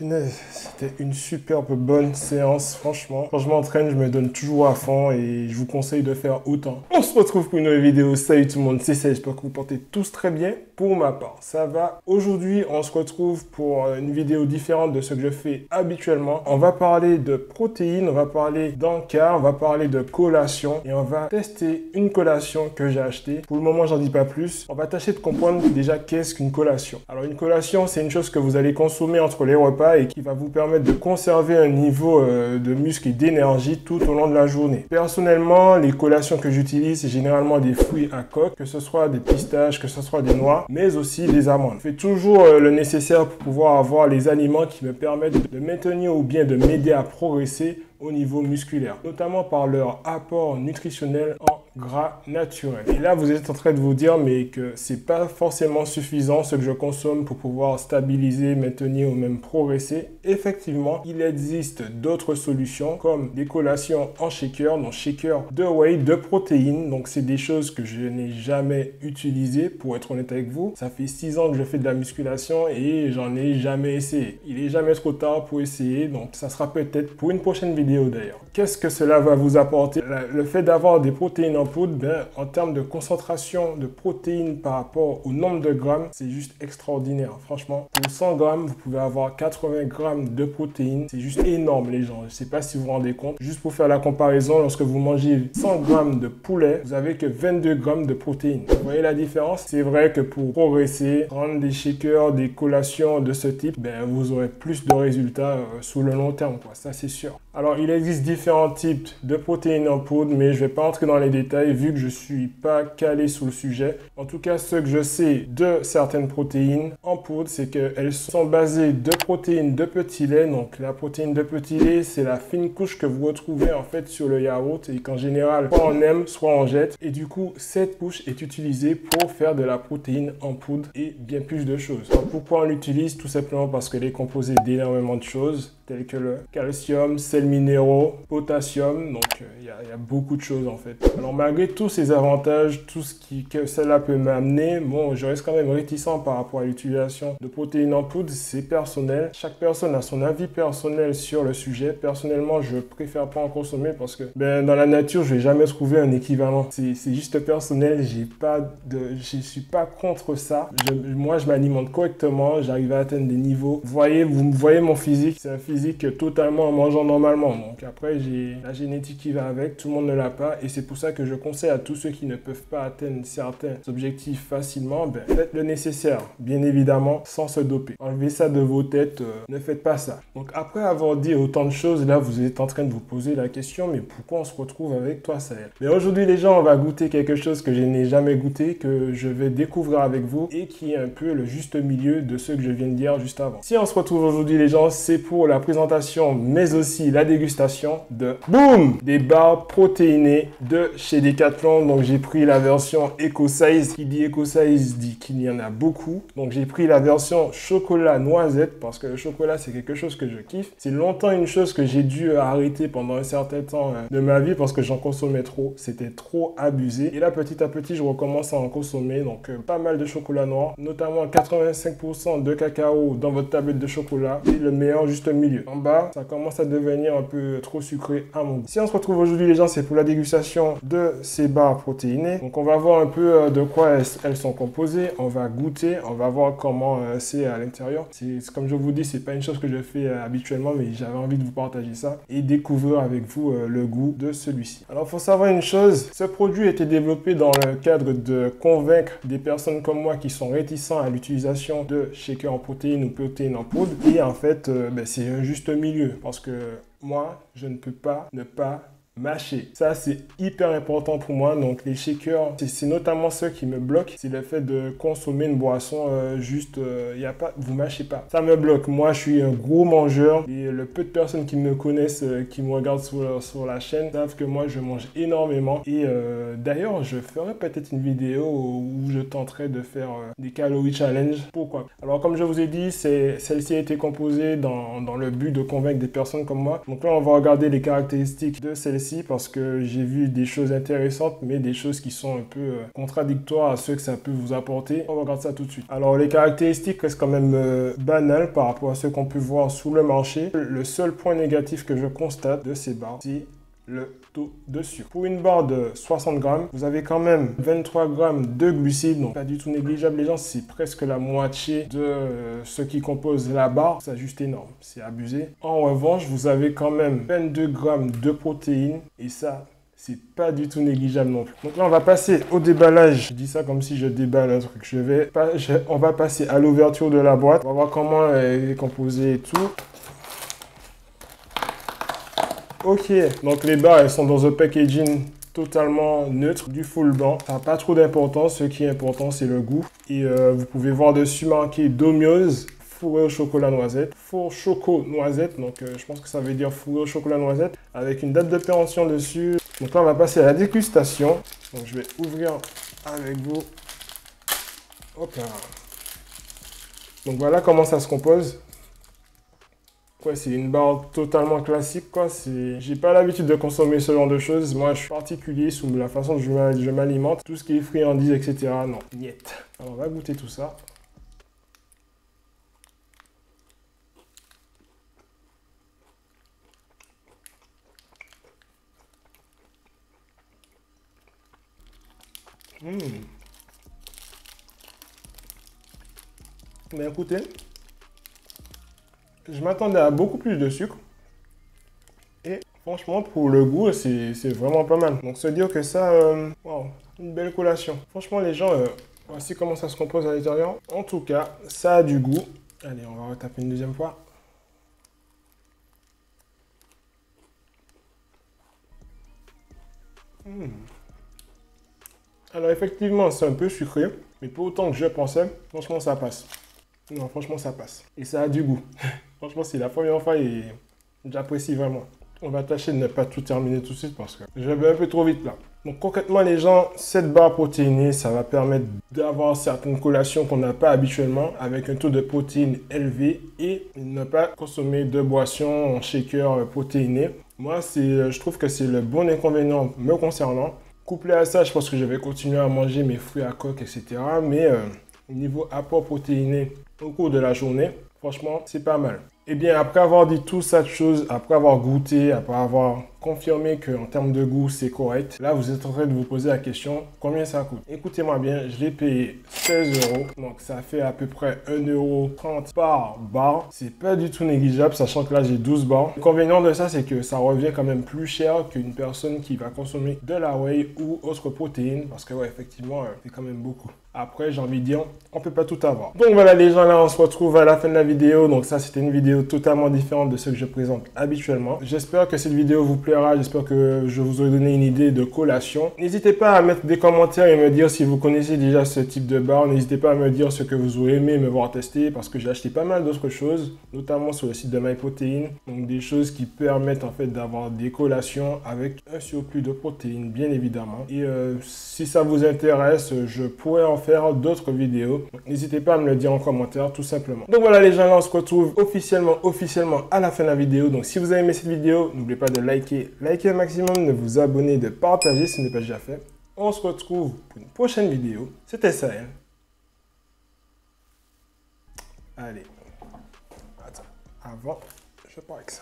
Punaise, c'était une superbe bonne séance, franchement. Quand je m'entraîne, je me donne toujours à fond et je vous conseille de faire autant. On se retrouve pour une nouvelle vidéo. Salut tout le monde, c'est ça, j'espère que vous portez tous très bien. Pour ma part, ça va. Aujourd'hui, on se retrouve pour une vidéo différente de ce que je fais habituellement. On va parler de protéines, on va parler d'encart, on va parler de collation et on va tester une collation que j'ai achetée. Pour le moment, j'en dis pas plus. On va tâcher de comprendre déjà qu'est-ce qu'une collation. Alors, une collation, c'est une chose que vous allez consommer entre les repas et qui va vous permettre de conserver un niveau de muscle et d'énergie tout au long de la journée. Personnellement, les collations que j'utilise, c'est généralement des fruits à coque, que ce soit des pistaches, que ce soit des noix, mais aussi des amandes. Je fais toujours le nécessaire pour pouvoir avoir les aliments qui me permettent de maintenir ou bien de m'aider à progresser au niveau musculaire, notamment par leur apport nutritionnel en gras naturel. Et là, vous êtes en train de vous dire, mais que c'est pas forcément suffisant ce que je consomme pour pouvoir stabiliser, maintenir ou même progresser. Effectivement, il existe d'autres solutions comme des collations en shaker, donc shaker de whey, de protéines. Donc, c'est des choses que je n'ai jamais utilisées, pour être honnête avec vous. Ça fait 6 ans que je fais de la musculation et j'en ai jamais essayé. Il est jamais trop tard pour essayer, donc ça sera peut-être pour une prochaine vidéo d'ailleurs. Qu'est-ce que cela va vous apporter? Le fait d'avoir des protéines en poudre, en termes de concentration de protéines par rapport au nombre de grammes, c'est juste extraordinaire. Franchement, pour 100 grammes, vous pouvez avoir 80 grammes de protéines. C'est juste énorme, les gens. Je ne sais pas si vous vous rendez compte. Juste pour faire la comparaison, lorsque vous mangez 100 grammes de poulet, vous n'avez que 22 grammes de protéines. Vous voyez la différence? C'est vrai que pour progresser, prendre des shakers, des collations de ce type, vous aurez plus de résultats sur le long terme, quoi. Ça, c'est sûr. Alors, il existe différents types de protéines en poudre, mais je ne vais pas entrer dans les détails vu que je ne suis pas calé sur le sujet. En tout cas, ce que je sais de certaines protéines en poudre, c'est qu'elles sont basées de protéines de petit lait. Donc, la protéine de petit lait, c'est la fine couche que vous retrouvez en fait sur le yaourt et qu'en général, soit on aime, soit on jette. Et du coup, cette couche est utilisée pour faire de la protéine en poudre et bien plus de choses. Alors, pourquoi on l'utilise? Tout simplement parce qu'elle est composée d'énormément de choses, tels que le calcium, sels minéraux, potassium, donc il y a beaucoup de choses en fait. Alors malgré tous ces avantages, tout ce que cela peut m'amener, bon, je reste quand même réticent par rapport à l'utilisation de protéines en poudre, c'est personnel. Chaque personne a son avis personnel sur le sujet. Personnellement, je préfère pas en consommer parce que dans la nature, je vais jamais trouver un équivalent. C'est juste personnel, je suis pas contre ça. Moi, je m'alimente correctement, j'arrive à atteindre des niveaux. Vous voyez mon physique, c'est un physique totalement en mangeant normalement. Donc après, j'ai la génétique qui va avec, tout le monde ne l'a pas et c'est pour ça que je conseille à tous ceux qui ne peuvent pas atteindre certains objectifs facilement, faites le nécessaire, bien évidemment, sans se doper. Enlevez ça de vos têtes, ne faites pas ça. Donc après avoir dit autant de choses, là, vous êtes en train de vous poser la question, mais pourquoi on se retrouve avec toi, Sahel? Mais aujourd'hui, les gens, on va goûter quelque chose que je n'ai jamais goûté, que je vais découvrir avec vous et qui est un peu le juste milieu de ce que je viens de dire juste avant. Si on se retrouve aujourd'hui, les gens, c'est pour la présentation, mais aussi la dégustation de boum, des barres protéinées de chez Decathlon. Donc j'ai pris la version Eco Size. Qui dit Eco Size dit qu'il y en a beaucoup. Donc j'ai pris la version chocolat noisette parce que le chocolat c'est quelque chose que je kiffe. C'est longtemps une chose que j'ai dû arrêter pendant un certain temps de ma vie parce que j'en consommais trop. C'était trop abusé. Et là petit à petit je recommence à en consommer. Donc pas mal de chocolat noir, notamment 85% de cacao dans votre tablette de chocolat et le meilleur juste milieu. En bas, ça commence à devenir un peu trop sucré à mon goût. Si on se retrouve aujourd'hui, les gens, c'est pour la dégustation de ces barres protéinées. Donc, on va voir un peu de quoi elles sont composées. On va goûter, on va voir comment c'est à l'intérieur. Comme je vous dis, c'est pas une chose que je fais habituellement, mais j'avais envie de vous partager ça et découvrir avec vous le goût de celui-ci. Alors, il faut savoir une chose, ce produit a été développé dans le cadre de convaincre des personnes comme moi qui sont réticents à l'utilisation de shakers en protéines ou protéines en poudre. Et en fait, c'est un juste milieu parce que moi, je ne peux pas ne pas mâcher. Ça, c'est hyper important pour moi. Donc, les shakers, c'est notamment ce qui me bloque. C'est le fait de consommer une boisson vous mâchez pas. Ça me bloque. Moi, je suis un gros mangeur et le peu de personnes qui me connaissent, qui me regardent sur la chaîne, savent que moi, je mange énormément. Et d'ailleurs, je ferai peut-être une vidéo où je tenterai de faire des calories challenge. Pourquoi? Alors, comme je vous ai dit, celle-ci a été composée dans le but de convaincre des personnes comme moi. Donc là, on va regarder les caractéristiques de celle-ci celle-ci parce que j'ai vu des choses intéressantes, mais des choses qui sont un peu contradictoires à ce que ça peut vous apporter. On regarde ça tout de suite. Alors, les caractéristiques restent quand même banales par rapport à ce qu'on peut voir sur le marché. Le seul point négatif que je constate de ces barres, c'est le taux de sucre. Pour une barre de 60 grammes, vous avez quand même 23 grammes de glucides, donc pas du tout négligeable les gens, c'est presque la moitié de ce qui compose la barre, c'est juste énorme, c'est abusé. En revanche, vous avez quand même 22 grammes de protéines et ça, c'est pas du tout négligeable non plus. Donc là, on va passer au déballage. Je dis ça comme si je déballe un truc. On va passer à l'ouverture de la boîte. On va voir comment elle est composée et tout. Ok, donc les barres, elles sont dans un packaging totalement neutre, du full blanc. Ça n'a pas trop d'importance, ce qui est important, c'est le goût. Et vous pouvez voir dessus marqué Domino's fourré au chocolat noisette. Four choco noisette, donc je pense que ça veut dire fourré au chocolat noisette, avec une date de péremption dessus. Donc là, on va passer à la dégustation. Donc je vais ouvrir avec vous. Hop là. Donc voilà comment ça se compose. Ouais, c'est une barre totalement classique, quoi. J'ai pas l'habitude de consommer ce genre de choses. Moi, je suis particulier sous la façon dont je m'alimente. Tout ce qui est friandises, etc. Non, niet. Alors, on va goûter tout ça. Mais écoutez, je m'attendais à beaucoup plus de sucre. Et franchement, pour le goût, c'est vraiment pas mal. Donc, se dire que ça, wow, une belle collation. Franchement, les gens, voici comment ça se compose à l'intérieur. En tout cas, ça a du goût. Allez, on va retaper une deuxième fois. Alors, effectivement, c'est un peu sucré, mais pas autant que je pensais. Franchement, ça passe. Non, franchement, ça passe. Et ça a du goût. Franchement, c'est la première fois et j'apprécie vraiment. On va tâcher de ne pas tout terminer tout de suite parce que je vais un peu trop vite là. Donc concrètement les gens, cette barre protéinée, ça va permettre d'avoir certaines collations qu'on n'a pas habituellement avec un taux de protéines élevé et ne pas consommer de boissons en shaker protéinées. Moi, je trouve que c'est le bon inconvénient me concernant. Couplé à ça, je pense que je vais continuer à manger mes fruits à coque, etc. Mais au niveau apport protéiné au cours de la journée, franchement, c'est pas mal. Eh bien, après avoir dit tout ça de choses, après avoir goûté, après avoir confirmé qu'en termes de goût, c'est correct, là, vous êtes en train de vous poser la question, combien ça coûte? Écoutez-moi bien, je l'ai payé 16 €. Donc, ça fait à peu près 1,30 € par barre. C'est pas du tout négligeable, sachant que là, j'ai 12 barres. L'inconvénient de ça, c'est que ça revient quand même plus cher qu'une personne qui va consommer de la whey ou autre protéine. Parce que, ouais, effectivement, c'est quand même beaucoup. Après, j'ai envie de dire, on peut pas tout avoir. Donc voilà les gens, là on se retrouve à la fin de la vidéo. Donc ça, c'était une vidéo totalement différente de ce que je présente habituellement. J'espère que cette vidéo vous plaira. J'espère que je vous aurai donné une idée de collation. N'hésitez pas à mettre des commentaires et me dire si vous connaissez déjà ce type de barre. N'hésitez pas à me dire ce que vous aurez aimé me voir tester parce que j'ai acheté pas mal d'autres choses, notamment sur le site de MyProtein. Donc des choses qui permettent en fait d'avoir des collations avec un surplus de protéines, bien évidemment. Et si ça vous intéresse, je pourrais en faire d'autres vidéos. N'hésitez pas à me le dire en commentaire, tout simplement. Donc voilà les gens, là on se retrouve officiellement à la fin de la vidéo. Donc si vous avez aimé cette vidéo, n'oubliez pas de liker un maximum, de vous abonner, de partager si ce n'est pas déjà fait. On se retrouve pour une prochaine vidéo. C'était Sahel. Allez. Attends. Avant, je pars avec ça.